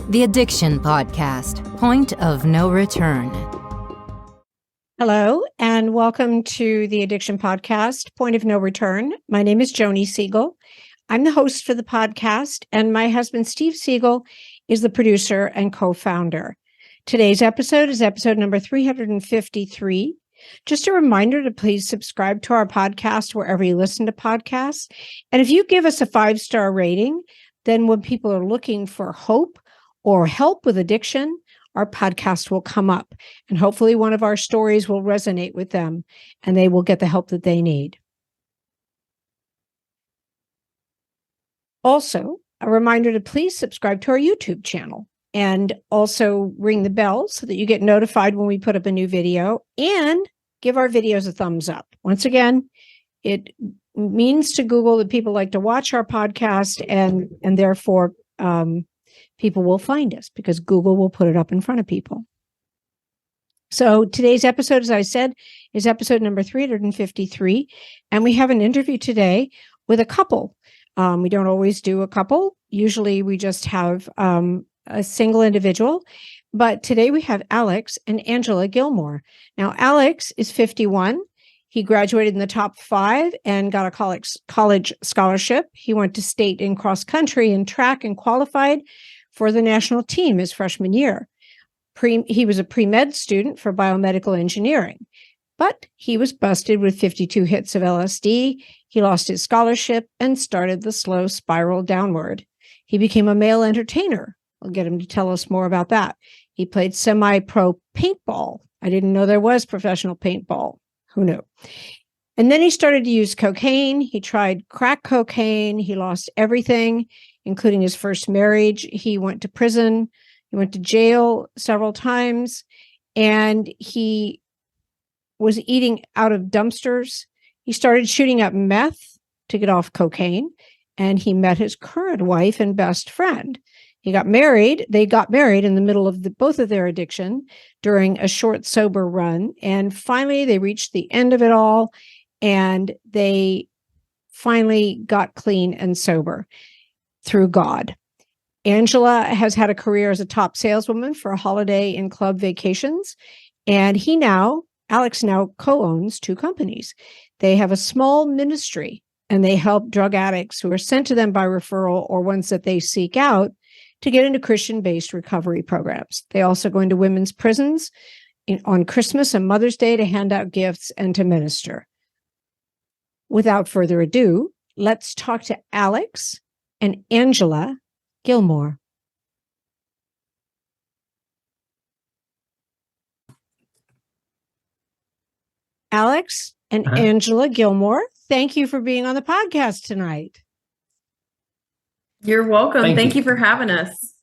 The Addiction Podcast, Point of No Return. Hello, and welcome to the Addiction Podcast, Point of No Return. My name is Joni Siegel. I'm the host for the podcast, and my husband, Steve Siegel, is the producer and co-founder. Today's episode is episode number 353. Just a reminder to please subscribe to our podcast wherever you listen to podcasts. And if you give us a 5-star rating, then when people are looking for hope or help with addiction, our podcast will come up. And hopefully one of our stories will resonate with them and they will get the help that they need. Also, a reminder to please subscribe to our YouTube channel and also ring the bell so that you get notified when we put up a new video, and give our videos a thumbs up. Once again, it means to Google that people like to watch our podcast, and therefore people will find us because Google will put it up in front of people. So today's episode, as I said, is episode number 353, and we have an interview today with a couple. We don't always do a couple. Usually we just have a single individual, but today we have Alex and Angela Gilmore. Now, Alex is 51. He graduated in the top 5 and got a college scholarship. He went to state in cross country and track and qualified for the national team his freshman year. He was a pre-med student for biomedical engineering, but he was busted with 52 hits of LSD. He lost his scholarship and started the slow spiral downward. He became a male entertainer. I'll get him to tell us more about that. He played semi-pro paintball. I didn't know there was professional paintball. Who knew? And then he started to use cocaine. He tried crack cocaine. He lost everything, including his first marriage. He went to prison. He went to jail several times. And he was eating out of dumpsters. He started shooting up meth to get off cocaine. And he met his current wife and best friend. He got married. They got married in the middle of both of their addiction during a short sober run. And finally, they reached the end of it all. And they finally got clean and sober through God. Angela has had a career as a top saleswoman for Holiday and Club Vacations. And Alex now co-owns 2 companies. They have a small ministry, and they help drug addicts who are sent to them by referral or ones that they seek out to get into Christian-based recovery programs. They also go into women's prisons on Christmas and Mother's Day to hand out gifts and to minister. Without further ado, let's talk to Alex and Angela Gilmore. Alex and Angela Gilmore, thank you for being on the podcast tonight. You're welcome. Thank you for having us.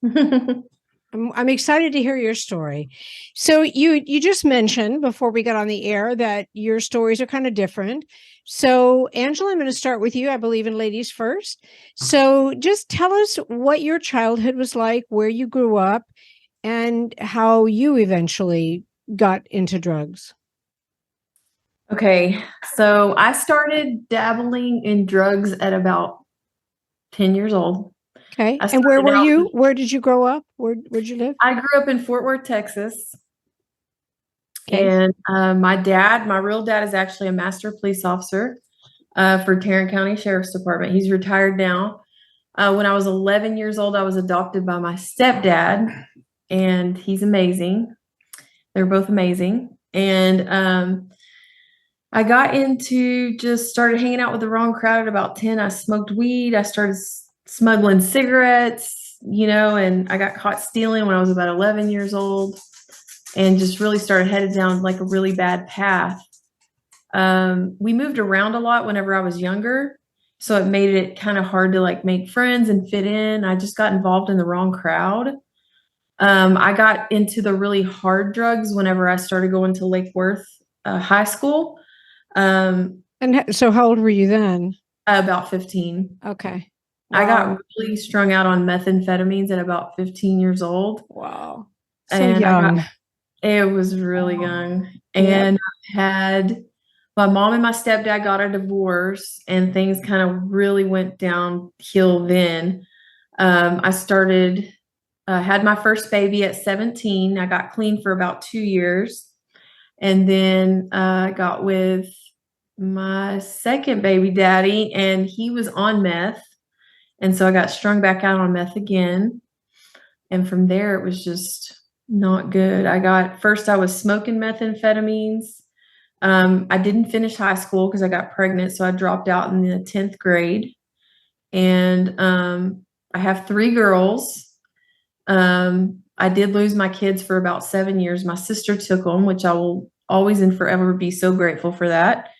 I'm excited to hear your story. So you just mentioned before we got on the air that your stories are kind of different. So Angela, I'm going to start with you. I believe in ladies first. So just tell us what your childhood was like, where you grew up, and how you eventually got into drugs. Okay. So I started dabbling in drugs at about 10 years old. Okay. And where were you? Where did you grow up? Where'd you live? I grew up in Fort Worth, Texas. Okay. And my real dad is actually a master police officer for Tarrant County Sheriff's Department. He's retired now. When I was 11 years old, I was adopted by my stepdad, and he's amazing. They're both amazing. And I got started hanging out with the wrong crowd at about 10. I smoked weed. I started smuggling cigarettes, and I got caught stealing when I was about 11 years old, and just really started headed down like a really bad path. We moved around a lot whenever I was younger, so it made it kind of hard to like make friends and fit in. I just got involved in the wrong crowd. I got into the really hard drugs whenever I started going to Lake Worth High School. And so how old were you then? About 15. Okay. Wow. I got really strung out on methamphetamines at about 15 years old. Wow. So and young. It was really young. And I had my mom and my stepdad got a divorce, and things kind of really went downhill then. I started had my first baby at 17. I got clean for about 2 years. And then I got with my second baby daddy, and he was on meth. And so I got strung back out on meth again. And from there, it was just not good. First I was smoking methamphetamines. I didn't finish high school because I got pregnant. So I dropped out in the 10th grade. And I have 3 girls. I did lose my kids for about 7 years. My sister took them, which I will always and forever be so grateful for that.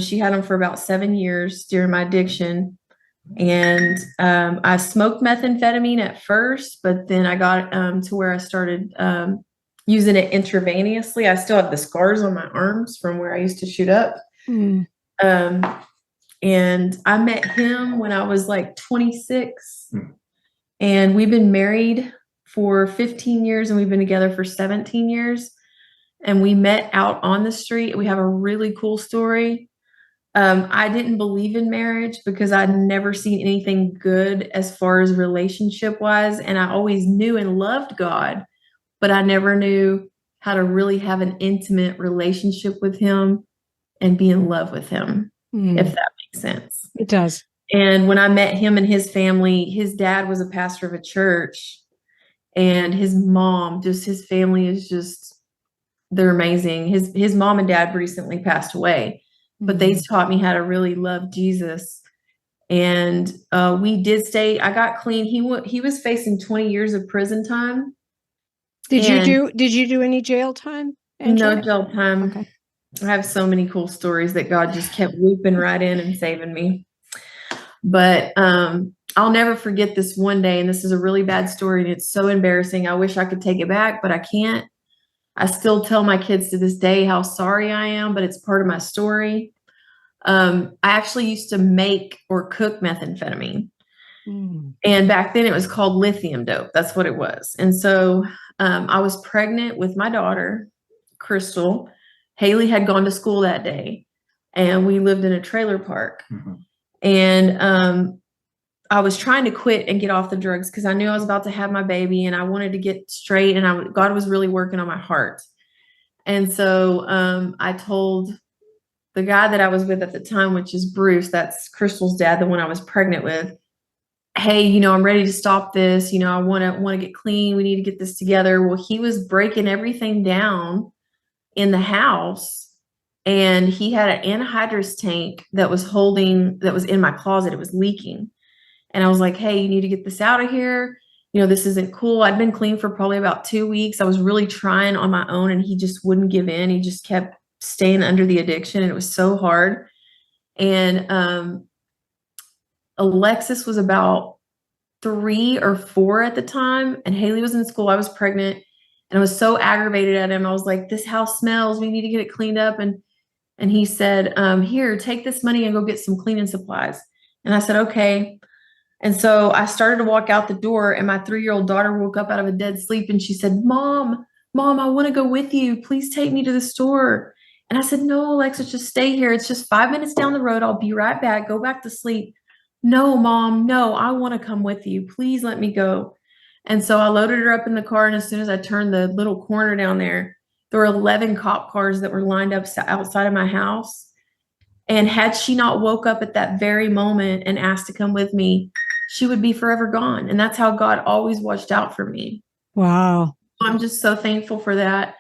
She had them for about 7 years during my addiction. And I smoked methamphetamine at first, but then I got to where I started using it intravenously. I still have the scars on my arms from where I used to shoot up. And I met him when I was like 26. And we've been married for 15 years, and we've been together for 17 years. And we met out on the street. We have a really cool story. I didn't believe in marriage because I'd never seen anything good as far as relationship wise. And I always knew and loved God, but I never knew how to really have an intimate relationship with him and be in love with him, if that makes sense. It does. And when I met him and his family, his dad was a pastor of a church, and his mom, his family is just, they're amazing. His mom and dad recently passed away, but they taught me how to really love Jesus. And we did stay. I got clean. He was facing 20 years of prison time. Did you do any jail time, Angela? No jail time. Okay. I have so many cool stories that God just kept looping right in and saving me. But I'll never forget this one day, and this is a really bad story, and it's so embarrassing. I wish I could take it back, but I can't. I still tell my kids to this day how sorry I am, but it's part of my story. I actually used to make or cook methamphetamine. And back then it was called lithium dope. That's what it was. And so I was pregnant with my daughter, Crystal. Haley had gone to school that day, and we lived in a trailer park. And I was trying to quit and get off the drugs because I knew I was about to have my baby, and I wanted to get straight, and God was really working on my heart. And so I told the guy that I was with at the time, which is Bruce, that's Crystal's dad, the one I was pregnant with, hey, I'm ready to stop this. I want to get clean. We need to get this together. Well, he was breaking everything down in the house, and he had an anhydrous tank that was in my closet. It was leaking. And I was like, hey, you need to get this out of here. This isn't cool. I'd been clean for probably about 2 weeks. I was really trying on my own, and he just wouldn't give in. He just kept staying under the addiction, and it was so hard. And Alexis was about 3 or 4 at the time, and Haley was in school. I was pregnant, and I was so aggravated at him. I was like, this house smells. We need to get it cleaned up. And he said, here, take this money and go get some cleaning supplies. And I said, okay. And so I started to walk out the door, and my 3-year-old daughter woke up out of a dead sleep, and she said, Mom, I want to go with you. Please take me to the store. And I said, no, Alexis, just stay here. It's just 5 minutes down the road. I'll be right back. Go back to sleep. No, Mom, no, I want to come with you. Please let me go. And so I loaded her up in the car, and as soon as I turned the little corner down there were 11 cop cars that were lined up outside of my house. And had she not woke up at that very moment and asked to come with me, she would be forever gone. And that's how God always watched out for me. Wow. I'm just so thankful for that.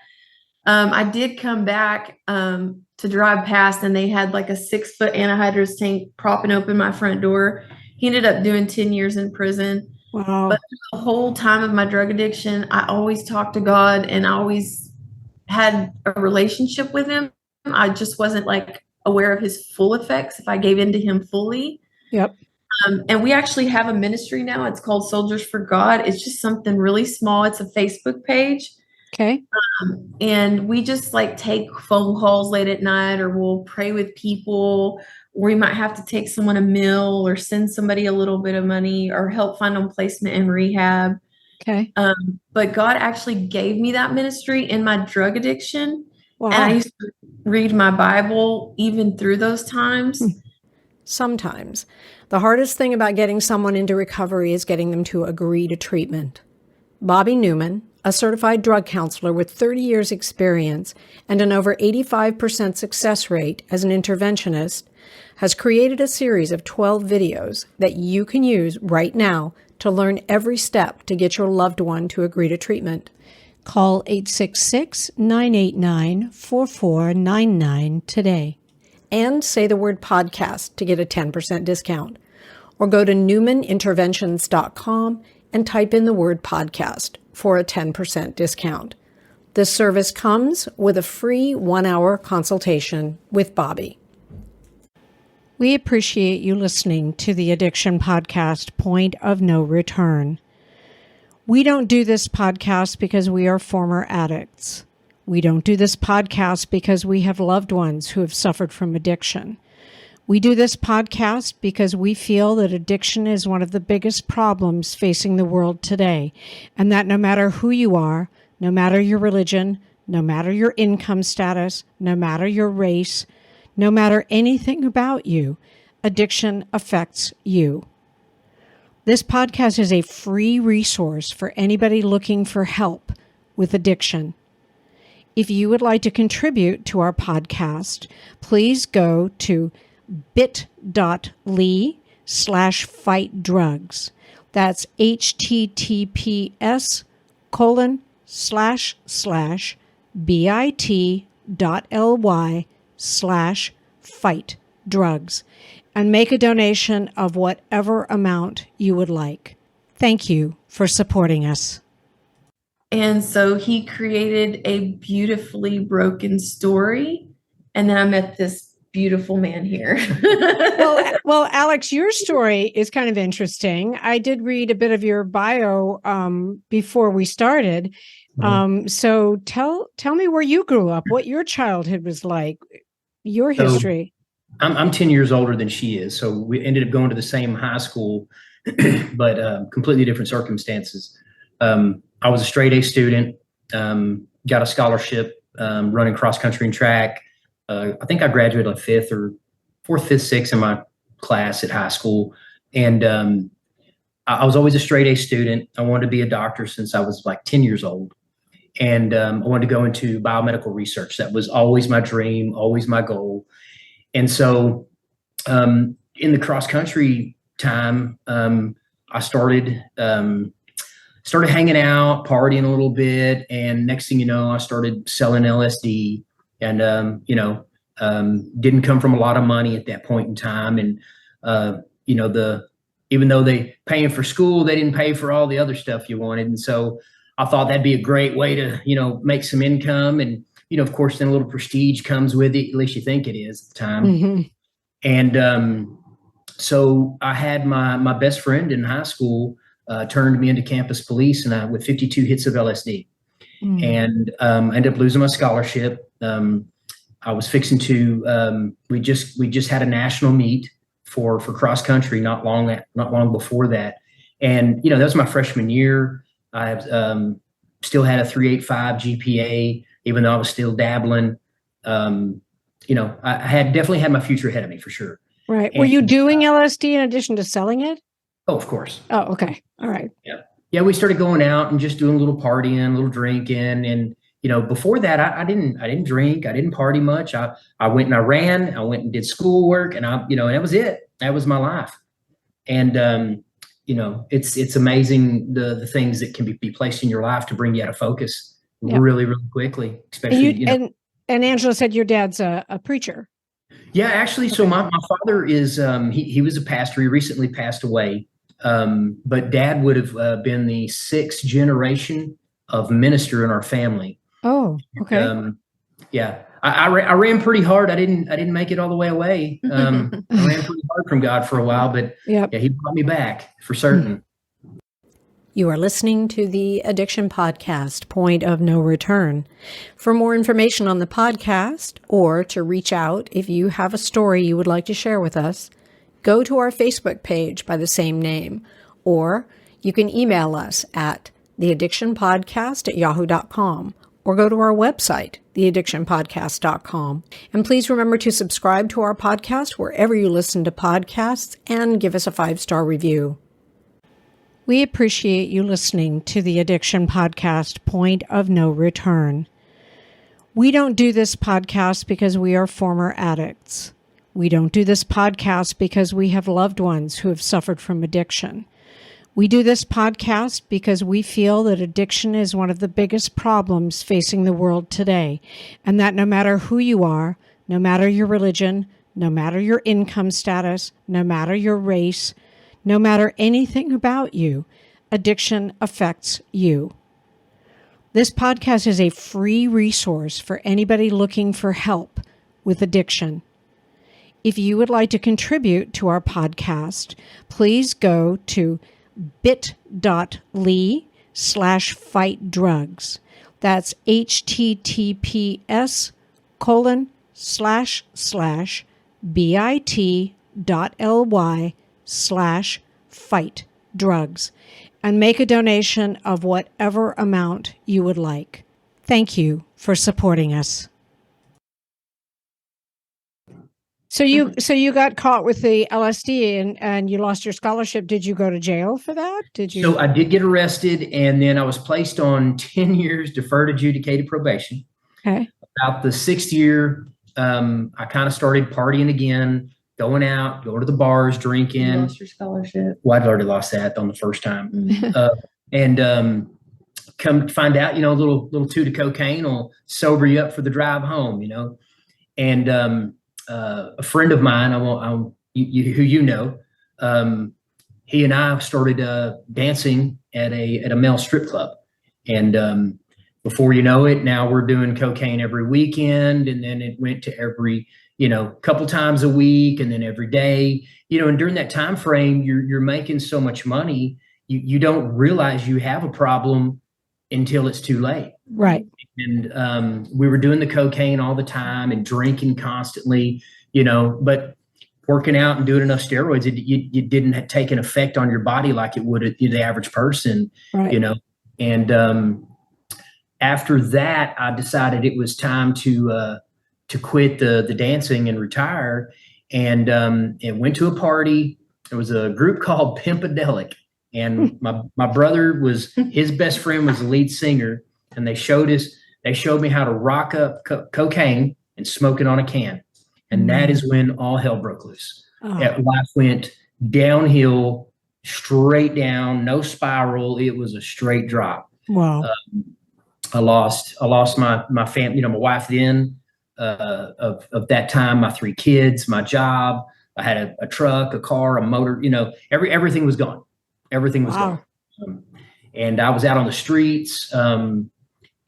I did come back to drive past, and they had like a 6-foot anhydrous tank propping open my front door. He ended up doing 10 years in prison. Wow. But the whole time of my drug addiction, I always talked to God, and I always had a relationship with him. I just wasn't like aware of his full effects if I gave in to him fully. Yep. And we actually have a ministry now. It's called Soldiers for God. It's just something really small. It's a Facebook page. Okay. And we just like take phone calls late at night, or we'll pray with people, or we might have to take someone a meal or send somebody a little bit of money or help find them placement in rehab. Okay. But God actually gave me that ministry in my drug addiction. Wow. And I used to read my Bible even through those times. Sometimes. The hardest thing about getting someone into recovery is getting them to agree to treatment. Bobby Newman, a certified drug counselor with 30 years experience and an over 85% success rate as an interventionist, has created a series of 12 videos that you can use right now to learn every step to get your loved one to agree to treatment. Call 866-989-4499 today and say the word podcast to get a 10% discount. Or go to newmaninterventions.com and type in the word podcast for a 10% discount. This service comes with a free 1-hour consultation with Bobby. We appreciate you listening to the Addiction Podcast, Point of No Return. We don't do this podcast because we are former addicts. We don't do this podcast because we have loved ones who have suffered from addiction. We do this podcast because we feel that addiction is one of the biggest problems facing the world today, and that no matter who you are, no matter your religion, no matter your income status, no matter your race, no matter anything about you, addiction affects you. This podcast is a free resource for anybody looking for help with addiction. If you would like to contribute to our podcast, please go to bit.ly/fightdrugs. That's https://bit.ly/fightdrugs and make a donation of whatever amount you would like. Thank you for supporting us. And so he created a beautifully broken story. And then I met this beautiful man here. Well, Alex, your story is kind of interesting. I did read a bit of your bio before we started. So tell me where you grew up, what your childhood was like, your history. I'm 10 years older than she is. So we ended up going to the same high school, but completely different circumstances. I was a straight A student, got a scholarship running cross country and track. I think I graduated like fourth, fifth, sixth in my class at high school. And I was always a straight A student. I wanted to be a doctor since I was like 10 years old. And I wanted to go into biomedical research. That was always my dream, always my goal. And so in the cross country time, I started hanging out, partying a little bit. And next thing you know, I started selling LSD. And, didn't come from a lot of money at that point in time. And, even though they paying for school, they didn't pay for all the other stuff you wanted. And so I thought that'd be a great way to, make some income. And, of course, then a little prestige comes with it. At least you think it is at the time. Mm-hmm. And so I had my best friend in high school turned me into campus police and with 52 hits of LSD. And ended up losing my scholarship. I was fixing to we just had a national meet for cross country not long before that, and that was my freshman year. I still had a 3.85 GPA, even though I was still dabbling. I had definitely had my future ahead of me for sure. Right. And, were you doing LSD in addition to selling it? Oh, of course. Oh, okay. All right. Yeah. We started going out and just doing a little partying, a little drinking. And, before that, I didn't drink. I didn't party much. I went and I ran. I went and did schoolwork, and and that was it. That was my life. And, it's amazing the things that can be placed in your life to bring you out of focus really, really quickly, especially, And Angela said your dad's a preacher. Yeah, actually. So my father is, he was a pastor. He recently passed away. But Dad would have been the 6th generation of minister in our family. Oh, okay. I ran pretty hard. I didn't make it all the way away. I ran pretty hard from God for a while, but he brought me back for certain. You are listening to the Addiction Podcast, Point of No Return. For more information on the podcast or to reach out if you have a story you would like to share with us, go to our Facebook page by the same name, or you can email us at theaddictionpodcast@yahoo.com, or go to our website, theaddictionpodcast.com. And please remember to subscribe to our podcast wherever you listen to podcasts and give us a 5-star review. We appreciate you listening to the Addiction Podcast, Point of No Return. We don't do this podcast because we are former addicts. We don't do this podcast because we have loved ones who have suffered from addiction. We do this podcast because we feel that addiction is one of the biggest problems facing the world today, and that no matter who you are, no matter your religion, no matter your income status, no matter your race, no matter anything about you, addiction affects you. This podcast is a free resource for anybody looking for help with addiction. If you would like to contribute to our podcast, please go to bit.ly/fightdrugs. That's https://bit.ly/fightdrugs and make a donation of whatever amount you would like. Thank you for supporting us. So you got caught with the LSD and you lost your scholarship. Did you go to jail for that? Did you? So I did get arrested, and then I was placed on 10 years deferred adjudicated probation. Okay. About the 6th year, I kind of started partying again, going to the bars, drinking. You lost your scholarship. Well, I'd already lost that on the first time. And come to find out, a little toot of cocaine will sober you up for the drive home, And a friend of mine, who he and I started dancing at a male strip club. And before you know it, now we're doing cocaine every weekend. And then it went to every, couple times a week, and then every day, and during that time frame, you're making so much money, you don't realize you have a problem until it's too late. Right. And we were doing the cocaine all the time and drinking constantly, but working out and doing enough steroids, it didn't take an effect on your body like it would the average person, right. And after that, I decided it was time to quit the dancing and retire, and went to a party. It was a group called Pimpadelic, and my brother his best friend was the lead singer, and they showed me how to rock up cocaine and smoke it on a can. And that is when all hell broke loose. Life went downhill, straight down, no spiral. It was a straight drop. Wow. I lost my family, my wife then, of that time, my 3 kids, my job. I had a truck, a car, a motor, everything was gone. Everything was gone. And I was out on the streets,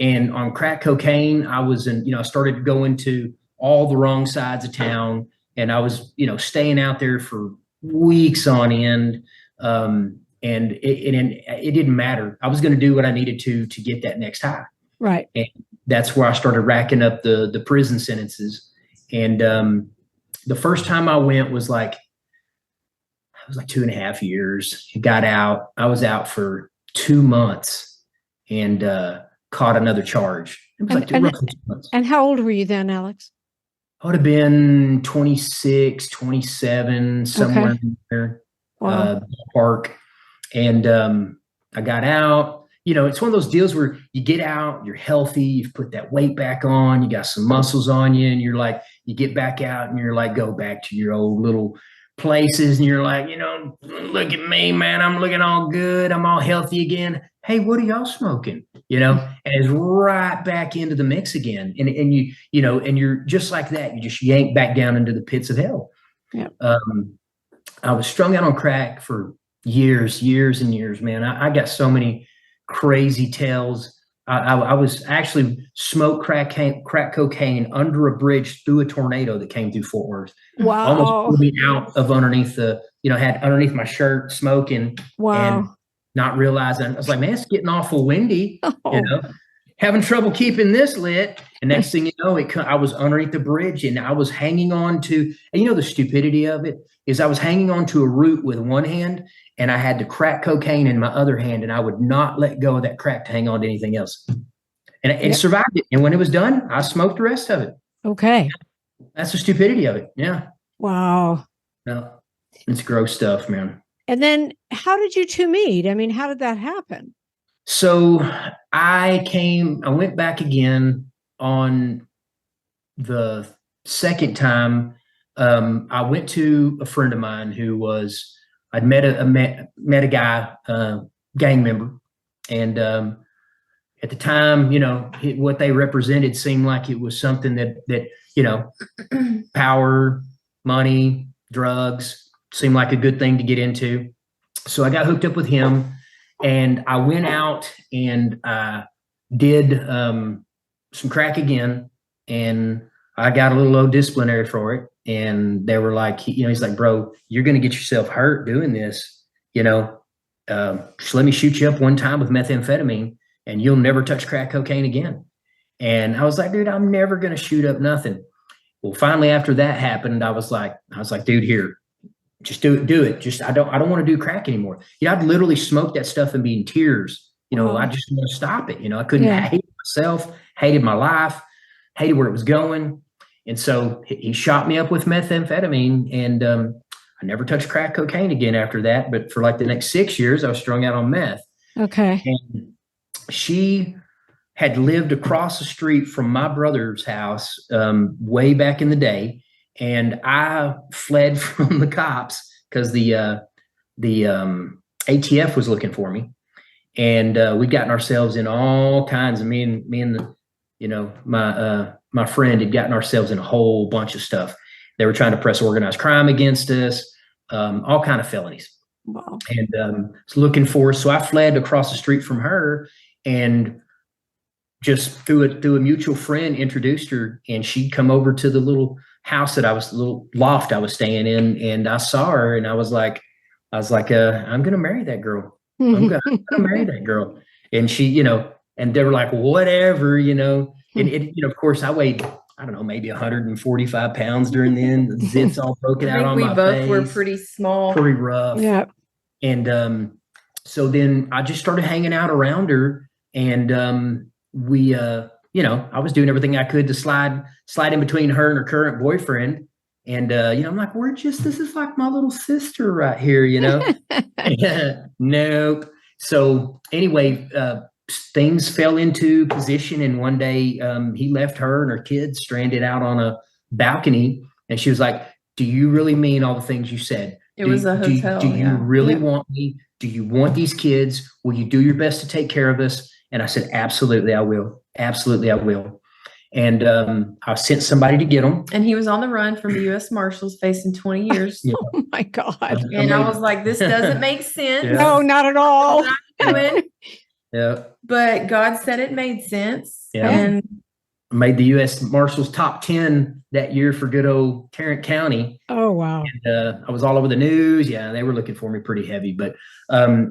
and on crack cocaine, I was I started going to all the wrong sides of town, and I was, staying out there for weeks on end. And it didn't matter. I was going to do what I needed to get that next high. Right. And that's where I started racking up the prison sentences. And the first time I went was like 2.5 years. I got out. I was out for 2 months and caught another charge. It was roughly 2 months. And how old were you then, Alex? I would have been 26, 27, somewhere in there. Wow. Park. And I got out. It's one of those deals where you get out, you're healthy, you've put that weight back on, you got some muscles on you, and you're like, you get back out and you're like, go back to your old little places, and you're like, look at me, man, I'm looking all good, I'm all healthy again. Hey, what are y'all smoking? And it's right back into the mix again. And and you're just like that, you just yank back down into the pits of hell. Yeah. I was strung out on crack for years and years, man. I got so many crazy tales. I was actually smoked crack cocaine under a bridge through a tornado that came through Fort Worth. Wow. Almost pulled me out of underneath had underneath my shirt smoking. Wow. And not realizing, I was like, man, it's getting awful windy, Oh. Having trouble keeping this lit. And next thing you know, I was underneath the bridge, and I was hanging on to, and the stupidity of it is I was hanging on to a root with one hand, and I had the crack cocaine in my other hand, and I would not let go of that crack to hang on to anything else. And it survived it. And when it was done, I smoked the rest of it. Okay. That's the stupidity of it. Yeah. Wow. No, it's gross stuff, man. And then how did you two meet? I mean, how did that happen? So I went back again on the second time. I went to a friend of mine I'd met a guy, gang member. And at the time, what they represented seemed like it was something that power, money, drugs seemed like a good thing to get into. So I got hooked up with him, and I went out and did some crack again, and I got a little low disciplinary for it. And they were like, he's like, bro, you're going to get yourself hurt doing this. Just let me shoot you up one time with methamphetamine and you'll never touch crack cocaine again. And I was like, dude, I'm never going to shoot up nothing. Well, finally, after that happened, I was like, dude, here, just do it. Just, I don't want to do crack anymore. I'd literally smoke that stuff and be in tears. I just want to stop it. I couldn't. I hated myself, hated my life, hated where it was going. And so he shot me up with methamphetamine, and I never touched crack cocaine again after that. But for like the next 6 years, I was strung out on meth. Okay. And she had lived across the street from my brother's house way back in the day. And I fled from the cops because the ATF was looking for me. And we'd gotten ourselves in all kinds of, me and my friend had gotten ourselves in a whole bunch of stuff. They were trying to press organized crime against us, all kind of felonies. Wow. And was looking for us. So I fled across the street from her, and just through a mutual friend introduced her, and she'd come over to the little house the little loft I was staying in, and I saw her, and I was like, I'm going to marry that girl. I'm going to marry that girl. And she, and they were like, whatever, and it, of course I weighed, I don't know, maybe 145 pounds during then. The zits all broken out on my face. We both were pretty small. Pretty rough. Yeah. And so then I just started hanging out around her, and we, I was doing everything I could to slide in between her and her current boyfriend. And, I'm like, this is like my little sister right here, Nope. So anyway, things fell into position. And one day he left her and her kids stranded out on a balcony. And she was like, do you really mean all the things you said? It was a hotel. Do you really want me? Do you want these kids? Will you do your best to take care of us? And I said, absolutely, I will. Absolutely, I will. And I sent somebody to get them. And he was on the run from the U.S. Marshals facing 20 years. Yeah. Oh, my God. And I was like, this doesn't make sense. Yeah. No, not at all. Yeah. But God said it made sense. Yeah. And made the U.S. Marshals top 10 that year for good old Tarrant County. Oh, wow. And I was all over the news. Yeah, they were looking for me pretty heavy. But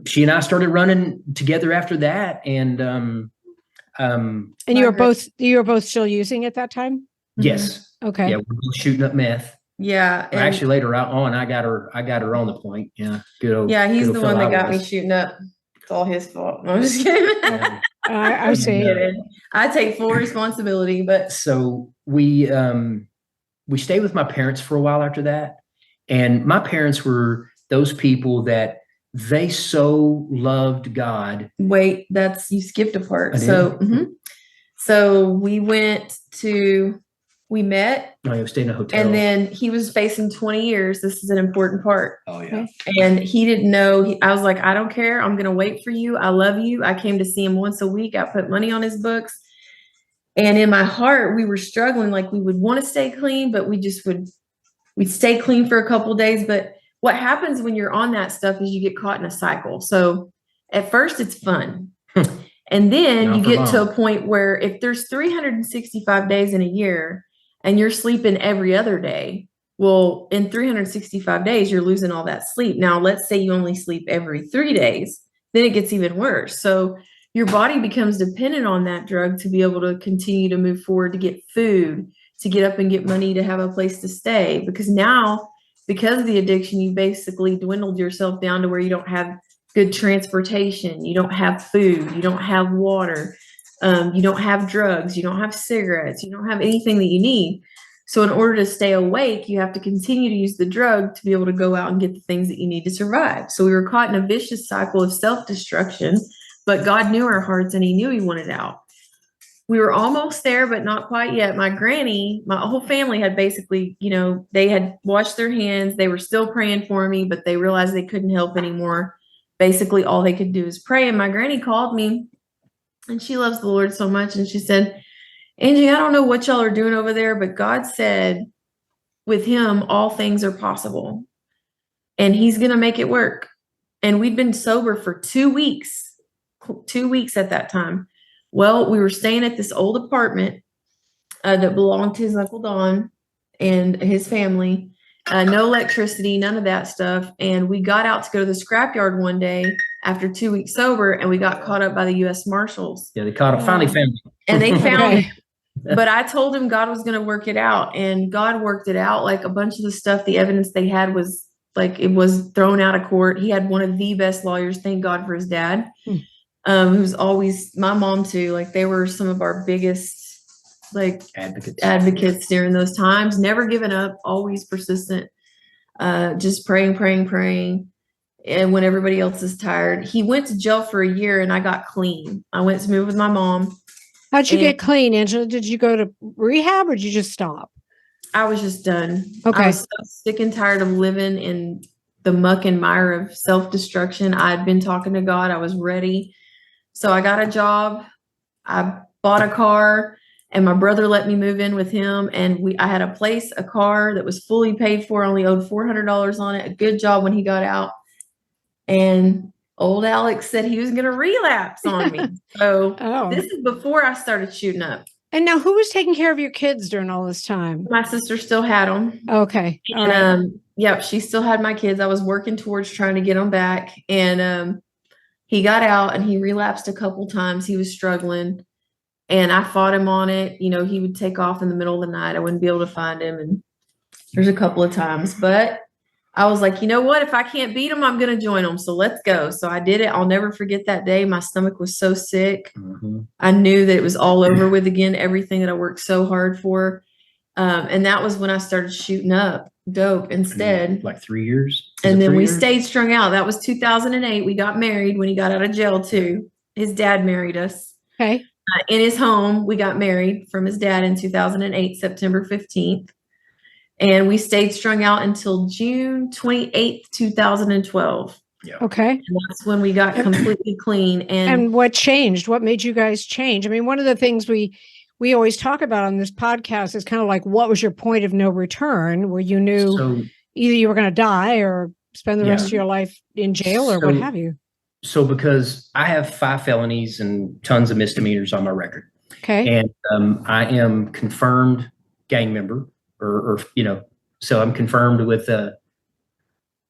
she and I started running together after that. And you were both still using at that time? Yes. Okay. Yeah, we're both shooting up meth. Yeah. Actually, later on, I got her on the point. Yeah, good old. Yeah, he's good the old one that fella got me shooting up. It's all his fault. No, I'm just kidding. I see. I take full responsibility, but so we stayed with my parents for a while after that, and my parents were those people that they so loved God. Wait, you skipped a part. I did? So we met. I was staying in a hotel. And then he was facing 20 years. This is an important part. Oh, yeah. And he didn't know. I was like, I don't care. I'm going to wait for you. I love you. I came to see him once a week. I put money on his books. And in my heart, we were struggling. Like, we would want to stay clean, but we'd stay clean for a couple of days. But what happens when you're on that stuff is you get caught in a cycle. So at first it's fun. And then you get to a point where if there's 365 days in a year and you're sleeping every other day, well, in 365 days, you're losing all that sleep. Now, let's say you only sleep every 3 days, then it gets even worse. So your body becomes dependent on that drug to be able to continue to move forward, to get food, to get up and get money, to have a place to stay. Because now, because of the addiction, you basically dwindled yourself down to where you don't have good transportation, you don't have food, you don't have water, you don't have drugs, you don't have cigarettes, you don't have anything that you need. So in order to stay awake, you have to continue to use the drug to be able to go out and get the things that you need to survive. So we were caught in a vicious cycle of self-destruction, but God knew our hearts and he knew he wanted out. We were almost there, but not quite yet. My granny, my whole family had basically, they had washed their hands. They were still praying for me, but they realized they couldn't help anymore. Basically, all they could do is pray. And my granny called me, and she loves the Lord so much. And she said, Angie, I don't know what y'all are doing over there, but God said with him, all things are possible. And he's going to make it work. And we'd been sober for 2 weeks at that time. Well, we were staying at this old apartment that belonged to his Uncle Don and his family. No electricity, none of that stuff. And we got out to go to the scrapyard one day after 2 weeks sober, and we got caught up by the U.S. Marshals. Yeah, they finally found it. And they found it. But I told him God was going to work it out, and God worked it out. Like a bunch of the stuff, the evidence they had was like it was thrown out of court. He had one of the best lawyers. Thank God for his dad. Who's always, my mom too, like they were some of our biggest like advocates during those times, never giving up, always persistent, just praying. And when everybody else is tired, he went to jail for a year and I got clean. I went to move with my mom. How'd you get clean, Angela? Did you go to rehab or did you just stop? I was just done. Okay. I was so sick and tired of living in the muck and mire of self-destruction. I'd been talking to God. I was ready. So I got a job, I bought a car, and my brother let me move in with him. And I had a car that was fully paid for, only owed $400 on it, a good job when he got out. And old Alex said he was going to relapse on me. So This is before I started shooting up. And now who was taking care of your kids during all this time? My sister still had them. Okay. And, yeah, she still had my kids. I was working towards trying to get them back. And, he got out and he relapsed a couple times. He was struggling and I fought him on it. He would take off in the middle of the night. I wouldn't be able to find him. And there's a couple of times, but I was like, you know what? If I can't beat him, I'm going to join him. So let's go. So I did it. I'll never forget that day. My stomach was so sick. Mm-hmm. I knew that it was all over with again, everything that I worked so hard for. And that was when I started shooting up dope instead. Like 3 years. And then we stayed strung out. That was 2008. We got married when he got out of jail too. His dad married us. Okay. In his home, we got married from his dad in 2008, September 15th. And we stayed strung out until June 28th, 2012. Yeah. Okay. And that's when we got completely clean. And what changed? What made you guys change? I mean, one of the things we always talk about on this podcast is kind of like, what was your point of no return where you knew either you were going to die or spend the rest of your life in jail or what have you? So because I have 5 felonies and tons of misdemeanors on my record. Okay. And I am confirmed gang member or so I'm confirmed with a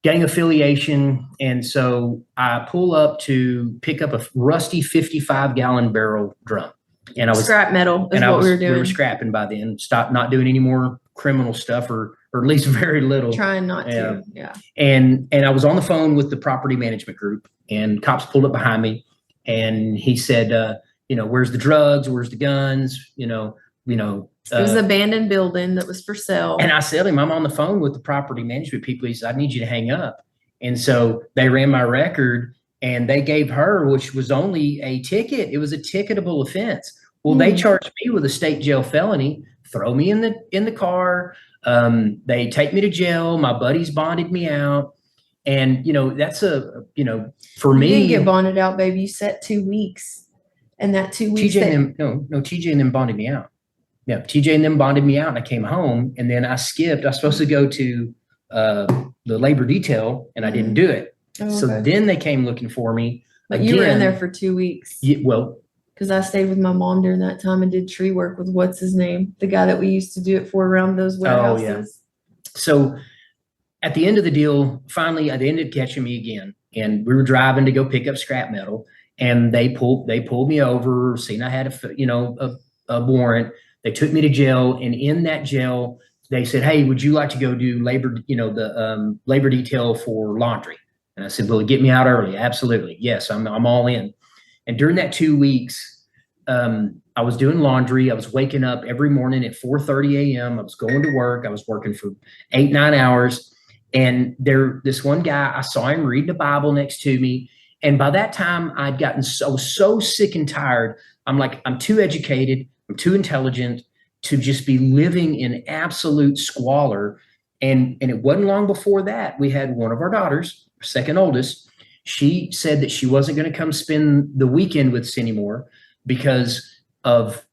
gang affiliation. And so I pull up to pick up a rusty 55-gallon barrel drum. And I was scrap metal is what we were doing. We were scrapping by then, stopped not doing any more criminal stuff or at least very little. Trying not to. Yeah. And I was on the phone with the property management group and cops pulled up behind me and he said, where's the drugs? Where's the guns? It was an abandoned building that was for sale. And I said to him, I'm on the phone with the property management people. He said, I need you to hang up. And so they ran my record and they gave her, which was only a ticket. It was a ticketable offense. Well, they charged me with a state jail felony, throw me in the car. They take me to jail. My buddies bonded me out. And, that's for me. You didn't get bonded out, baby. You set 2 weeks. And that 2 weeks. TJ and them bonded me out. Yeah, TJ and them bonded me out and I came home and then I skipped. I was supposed to go to the labor detail and I didn't do it. So then they came looking for me. But you were in there for 2 weeks. Yeah, well, because I stayed with my mom during that time and did tree work with what's his name, the guy that we used to do it for around those warehouses. Oh, yeah. So at the end of the deal, finally, they ended up catching me again, and we were driving to go pick up scrap metal, and they pulled me over, seen I had a warrant. They took me to jail, and in that jail, they said, "Hey, would you like to go do labor? The labor detail for laundry?" And I said, "Well, get me out early." Absolutely, yes, I'm all in. And during that 2 weeks, I was doing laundry. I was waking up every morning at 4:30 a.m. I was going to work. I was working for 8-9 hours. And this one guy, I saw him reading the Bible next to me. And by that time, I'd gotten so sick and tired. I'm like, I'm too educated. I'm too intelligent to just be living in absolute squalor. And it wasn't long before that, we had one of our daughters, our second oldest. She said that she wasn't going to come spend the weekend with us anymore because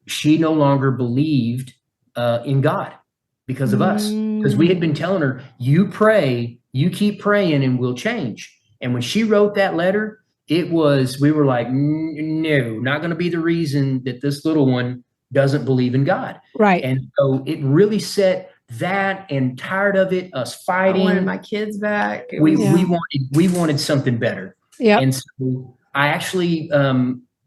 she no longer believed in God because of us. Because we had been telling her, you pray, you keep praying and we'll change. And when she wrote that letter, we were like, no, not going to be the reason that this little one doesn't believe in God. Right. And so it really set that, and tired of it, us fighting. I wanted my kids back. We wanted something better. Yeah. And so I actually,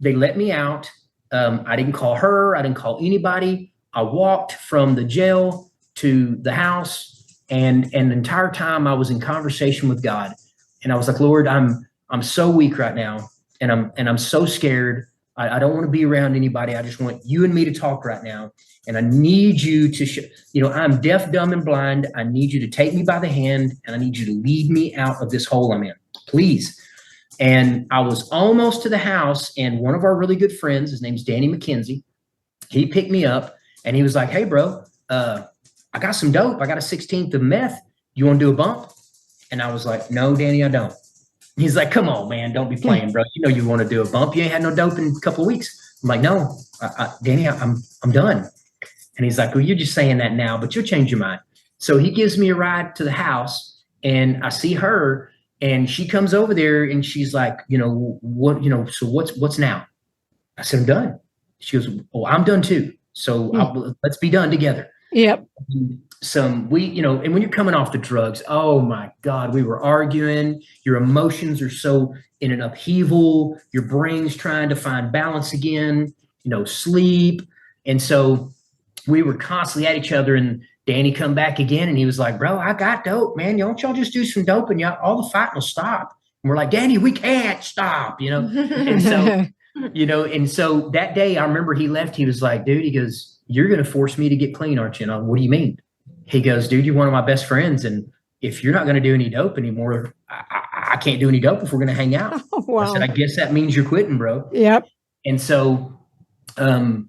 they let me out. I didn't call her. I didn't call anybody. I walked from the jail to the house, and the entire time I was in conversation with God. And I was like, Lord, I'm so weak right now, and I'm so scared. I don't want to be around anybody. I just want you and me to talk right now. And I need you to, I'm deaf, dumb, and blind. I need you to take me by the hand, and I need you to lead me out of this hole I'm in, please. And I was almost to the house, and one of our really good friends, his name's Danny McKenzie, he picked me up, and he was like, hey, bro, I got some dope. I got a 16th of meth. You want to do a bump? And I was like, no, Danny, I don't. He's like, come on, man, don't be playing, bro. You know you want to do a bump. You ain't had no dope in a couple of weeks. I'm like, no, Danny, I'm done. And he's like, well, you're just saying that now, but you'll change your mind. So he gives me a ride to the house, and I see her, and she comes over there, and she's like, so what's now? I said, I'm done. She goes, oh, I'm done too. So let's be done together. Yep. And when you're coming off the drugs, oh my God, we were arguing. Your emotions are so in an upheaval. Your brain's trying to find balance again, sleep. And so we were constantly at each other, and Danny come back again, and he was like, bro, I got dope, man. Don't y'all just do some dope and all the fighting will stop. And we're like, Danny, we can't stop, And so, and so that day I remember he left, he was like, dude, he goes, you're going to force me to get clean, aren't you? And I'm, what do you mean? He goes, dude, you're one of my best friends. And if you're not going to do any dope anymore, I can't do any dope if we're going to hang out. Oh, wow. I said, I guess that means you're quitting, bro. Yep. And so I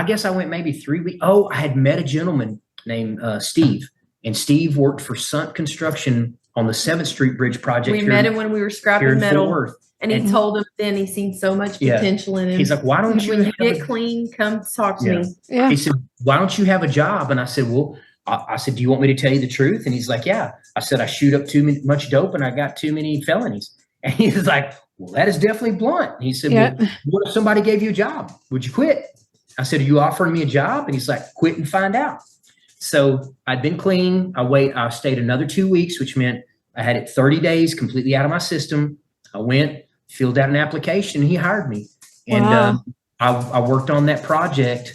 guess I went maybe 3 weeks. Oh, I had met a gentleman named Steve, and Steve worked for Sunt Construction on the 7th Street Bridge project. We met him when we were scrapping metal. And he told him then he seen so much potential in him. He's like, why don't you when you get clean, come talk to me. Yeah. He said, why don't you have a job? And I said, well, I said, do you want me to tell you the truth? And he's like, yeah. I said, I shoot up too much dope, and I got too many felonies. And he was like, well, that is definitely blunt. He said, well, what if somebody gave you a job? Would you quit? I said, are you offering me a job? And he's like, quit and find out. So I'd been clean. I stayed another 2 weeks, which meant I had it 30 days completely out of my system. I went, filled out an application, and he hired me. And I worked on that project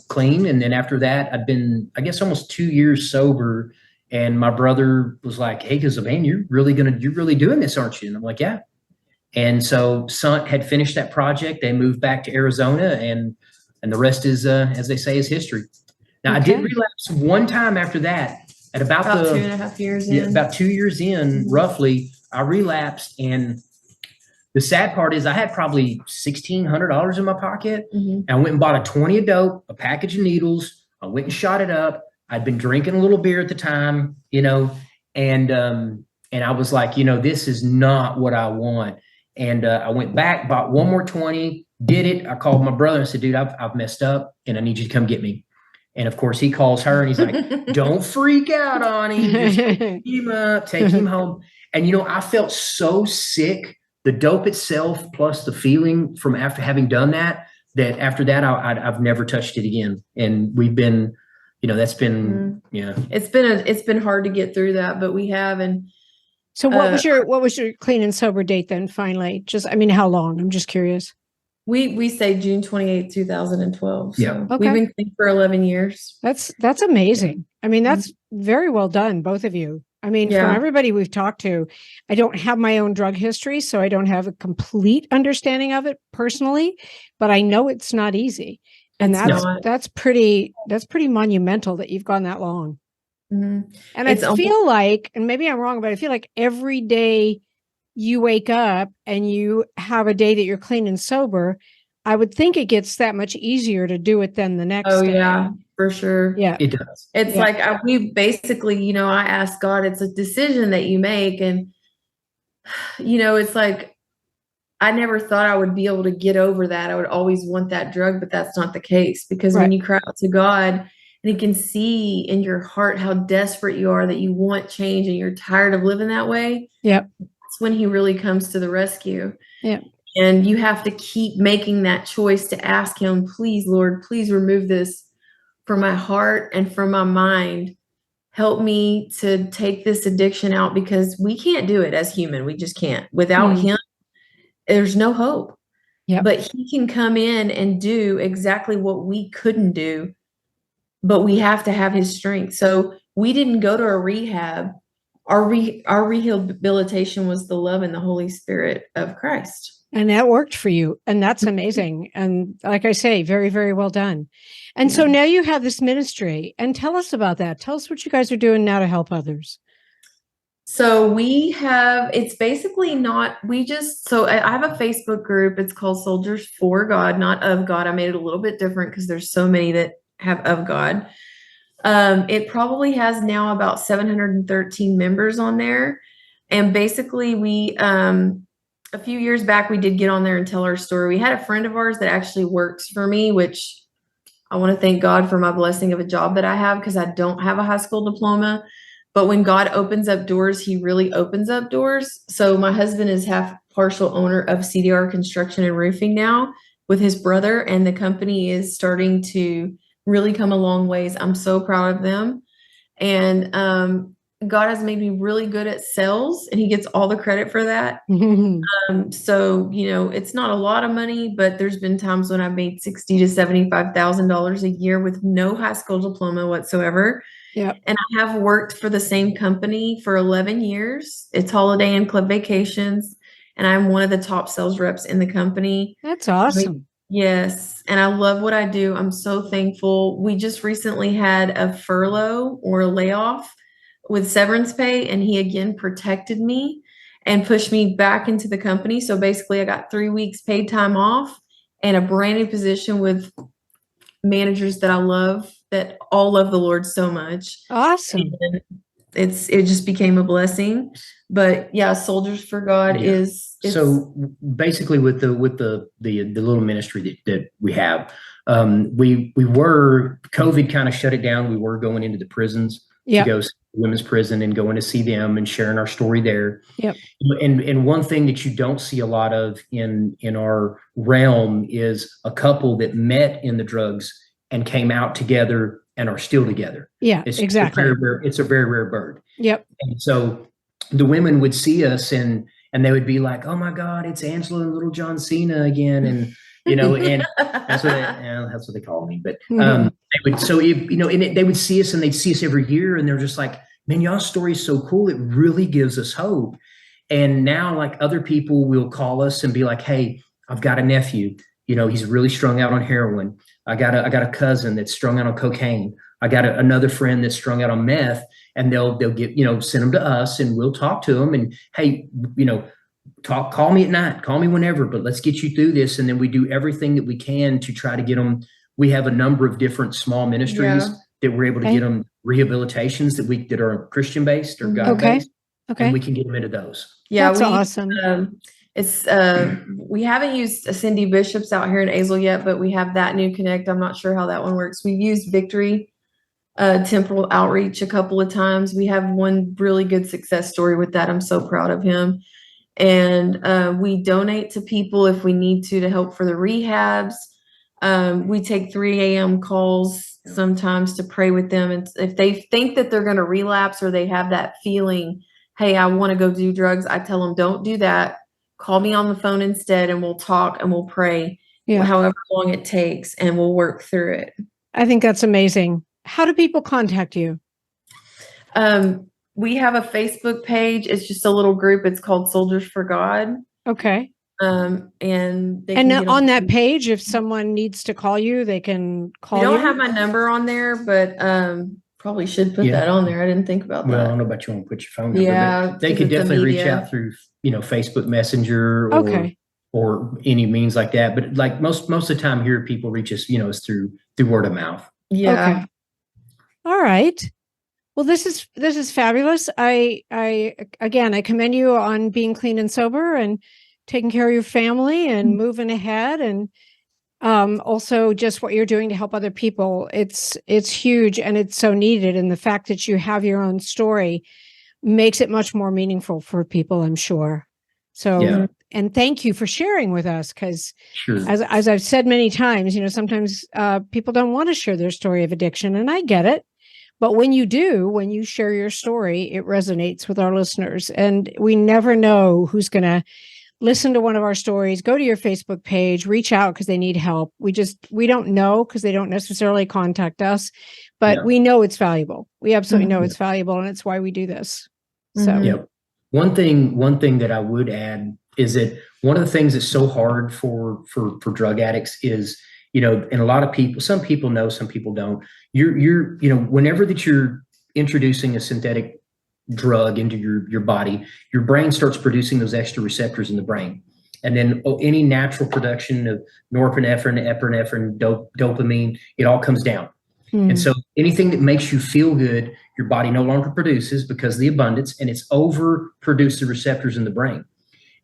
clean. And then after that, I'd been, I guess, almost 2 years sober. And my brother was like, hey, because, man, you're really doing this, aren't you? And I'm like, yeah. And so Sunt had finished that project. They moved back to Arizona, and the rest is, as they say, is history. Now, I did relapse one time after that at about 2.5 years in. About 2 years in, roughly, I relapsed. And the sad part is I had probably $1,600 in my pocket. Mm-hmm. And I went and bought a 20 of dope, a package of needles. I went and shot it up. I'd been drinking a little beer at the time, and I was like, this is not what I want. And I went back, bought one more 20, did it. I called my brother and said, dude, I've messed up, and I need you to come get me. And of course he calls her, and he's like, don't freak out on him. Just pick him up, take him home. And, I felt so sick. The dope itself, plus the feeling from after having done that after that, I've never touched it again. And we've been, that's been, It's been hard to get through that, but we have. And so what was your clean and sober date then finally? How long? I'm just curious. We say June 28th, 2012. So yeah. We've been clean for 11 years. That's amazing. That's very well done, both of you. I mean, from Yeah. everybody we've talked to, I don't have my own drug history, so I don't have a complete understanding of it personally, but I know it's not easy. And It's not. that's pretty monumental that you've gone that long. Mhm. And It's I feel like, and maybe I'm wrong, but I feel like every day you wake up and you have a day that you're clean and sober, I would think it gets that much easier to do it than the next Oh day. yeah, for sure. Yeah. It does. It's Yeah. like we basically, I asked God, it's a decision that you make. And, it's like, I never thought I would be able to get over that. I would always want that drug, but that's not the case, because when Right. you cry out to God and He can see in your heart how desperate you are, that you want change and you're tired of living that way. Yep. That's when He really comes to the rescue. Yeah. And you have to keep making that choice to ask Him, please, Lord, please remove this from my heart and from my mind. Help me to take this addiction out, because we can't do it as human. We just can't. Without Him, there's no hope. Yep. But He can come in and do exactly what we couldn't do, but we have to have His strength. So we didn't go to a rehab. Our rehabilitation was the love and the Holy Spirit of Christ. And that worked for you. And that's amazing. And like I say, very, very well done. And so now you have this ministry, and tell us about that. Tell us what you guys are doing now to help others. So it's basically not, so I have a Facebook group. It's called Soldiers for God, not of God. I made it a little bit different because there's so many that have of God. It probably has now about 713 members on there. And basically a few years back, we did get on there and tell our story. We had a friend of ours that actually works for me, which I want to thank God for my blessing of a job that I have, because I don't have a high school diploma. But when God opens up doors, He really opens up doors. So my husband is half partial owner of CDR Construction and Roofing now with his brother, and the company is starting to really come a long ways. I'm so proud of them. And God has made me really good at sales, and He gets all the credit for that. So, it's not a lot of money, but there's been times when I've made $60,000 to $75,000 a year with no high school diploma whatsoever. Yep. And I have worked for the same company for 11 years. It's Holiday Inn Club Vacations, and I'm one of the top sales reps in the company. That's awesome. Yes. And I love what I do. I'm so thankful. We just recently had a furlough or a layoff with severance pay, and He again protected me and pushed me back into the company. So basically I got 3 weeks paid time off and a brand new position with managers that I love, that all love the Lord so much. Awesome. And it just became a blessing. But yeah, Soldiers for God is so basically with the little ministry that we have, we were, COVID kind of shut it down. We were going into the prisons to go see women's prison and going to see them and sharing our story there. Yep. And one thing that you don't see a lot of in our realm is a couple that met in the drugs and came out together and are still together. Yeah, it's exactly. It's a very rare bird. Yep. And so the women would see us and they would be like, "Oh my God, it's Angela and little John Cena again." And, and that's what they call me. But they would, they would see us, and they'd see us every year, and they're just like, "Man, y'all's story is so cool. It really gives us hope." And now, like, other people will call us and be like, "Hey, I've got a nephew. He's really strung out on heroin. I got a cousin that's strung out on cocaine. I got another friend that's strung out on meth." And they'll get, send them to us, and we'll talk to them, and, "Hey, call me at night, call me whenever, but let's get you through this." And then we do everything that we can to try to get them. We have a number of different small ministries that we're able to get them rehabilitations that are Christian based or God based. Okay. And we can get them into those. Yeah. That's awesome. We haven't used Cindy Bishop's out here in Azle yet, but we have that new connect. I'm not sure how that one works. We've used Victory Temporal Outreach a couple of times. We have one really good success story with that. I'm so proud of him. And we donate to people if we need to help for the rehabs. We take 3 a.m. calls sometimes to pray with them. And if they think that they're going to relapse, or they have that feeling, "Hey, I want to go do drugs," I tell them, "Don't do that. Call me on the phone instead, and we'll talk and we'll pray, however long it takes, and we'll work through it." I think that's amazing. How do people contact you? We have a Facebook page. It's just a little group. It's called Soldiers for God. Okay. And they And can get on that page, if someone needs to call you, they can call We you. don't have my number on there, but probably should put that on there. I didn't think about Well, I that. don't know about you want to put your phone number, Yeah, but they 'cause could it's a definitely reach media. out through, Facebook Messenger Okay. or any means like that. But like most of the time here, people reach us, is through word of mouth. Yeah. Okay. All right. Well, this is fabulous. I commend you on being clean and sober and taking care of your family and moving ahead, and also just what you're doing to help other people. It's huge and it's so needed. And the fact that you have your own story makes it much more meaningful for people, I'm sure. So, Yeah. And thank you for sharing with us, because Sure. as I've said many times, sometimes people don't want to share their story of addiction, and I get it. But when you share your story, it resonates with our listeners. And we never know who's going to listen to one of our stories, go to your Facebook page, reach out because they need help. We don't know because they don't necessarily contact us, but we know it's valuable. We absolutely know it's valuable, and it's why we do this. So, Yep. One thing that I would add is that one of the things that's so hard for drug addicts is, and a lot of people, some people know, some people don't. You're whenever that you're introducing a synthetic drug into your body, your brain starts producing those extra receptors in the brain. And then any natural production of norepinephrine, epinephrine, dopamine, it all comes down. And so anything that makes you feel good, your body no longer produces because of the abundance, and it's overproduced the receptors in the brain.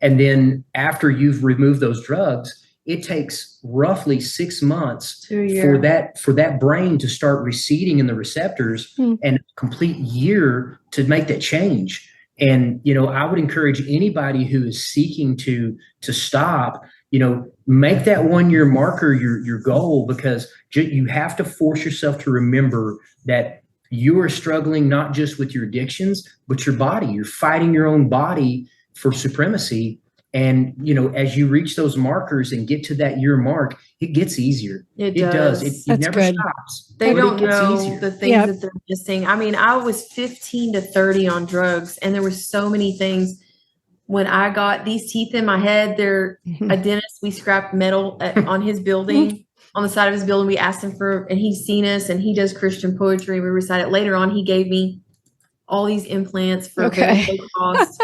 And then after you've removed those drugs, it takes roughly 6 months for that brain to start receding in the receptors, and a complete year to make that change. And, I would encourage anybody who is seeking to stop, make that 1 year marker your goal, because you have to force yourself to remember that you are struggling not just with your addictions, but your body. You're fighting your own body for supremacy. And, as you reach those markers and get to that year mark, it gets easier. It does. It never stops. They but don't it gets know easier. the things that they're missing. I mean, I was 15 to 30 on drugs, and there were so many things. When I got these teeth in my head, they're a dentist. We scrapped metal on his building, on the side of his building. We asked him and he's seen us, and he does Christian poetry. We recite it. Later on, he gave me all these implants for very low cost.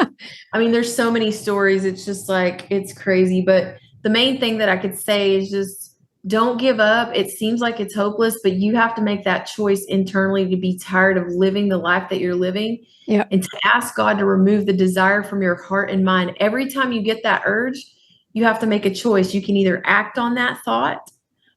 I mean, there's so many stories. It's just like, it's crazy. But the main thing that I could say is just don't give up. It seems like it's hopeless, but you have to make that choice internally to be tired of living the life that you're living, and to ask God to remove the desire from your heart and mind. Every time you get that urge, you have to make a choice. You can either act on that thought,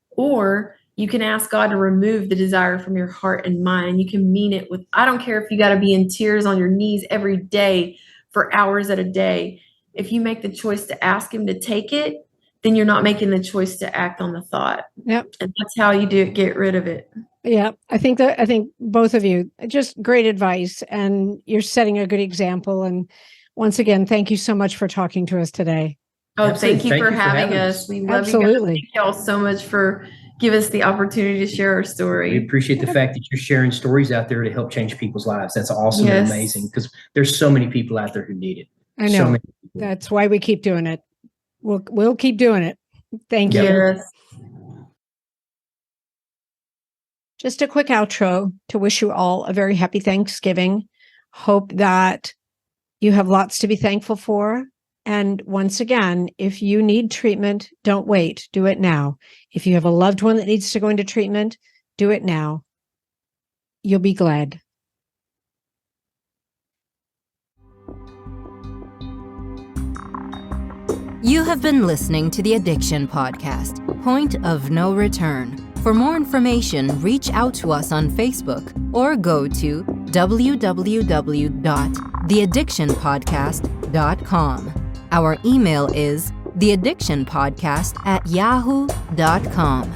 or you can ask God to remove the desire from your heart and mind. And you can mean it with, I don't care if you got to be in tears on your knees every day for hours at a day. If you make the choice to ask him to take it, then you're not making the choice to act on the thought. Yep. And that's how you do it, get rid of it. Yeah. I think both of you, just great advice, and you're setting a good example. And once again, thank you so much for talking to us today. Oh, Absolutely. thank you for having us. We love you guys. Thank y'all so much for giving us the opportunity to share our story. We appreciate the fact that you're sharing stories out there to help change people's lives. That's awesome and amazing, because there's so many people out there who need it. I know. That's why we keep doing it. We'll keep doing it. Thank you. Yes. Just a quick outro to wish you all a very happy Thanksgiving. Hope that you have lots to be thankful for. And once again, if you need treatment, don't wait. Do it now. If you have a loved one that needs to go into treatment, do it now. You'll be glad. You have been listening to the Addiction Podcast, Point of No Return. For more information, reach out to us on Facebook or go to www.theaddictionpodcast.com. Our email is theaddictionpodcast@yahoo.com.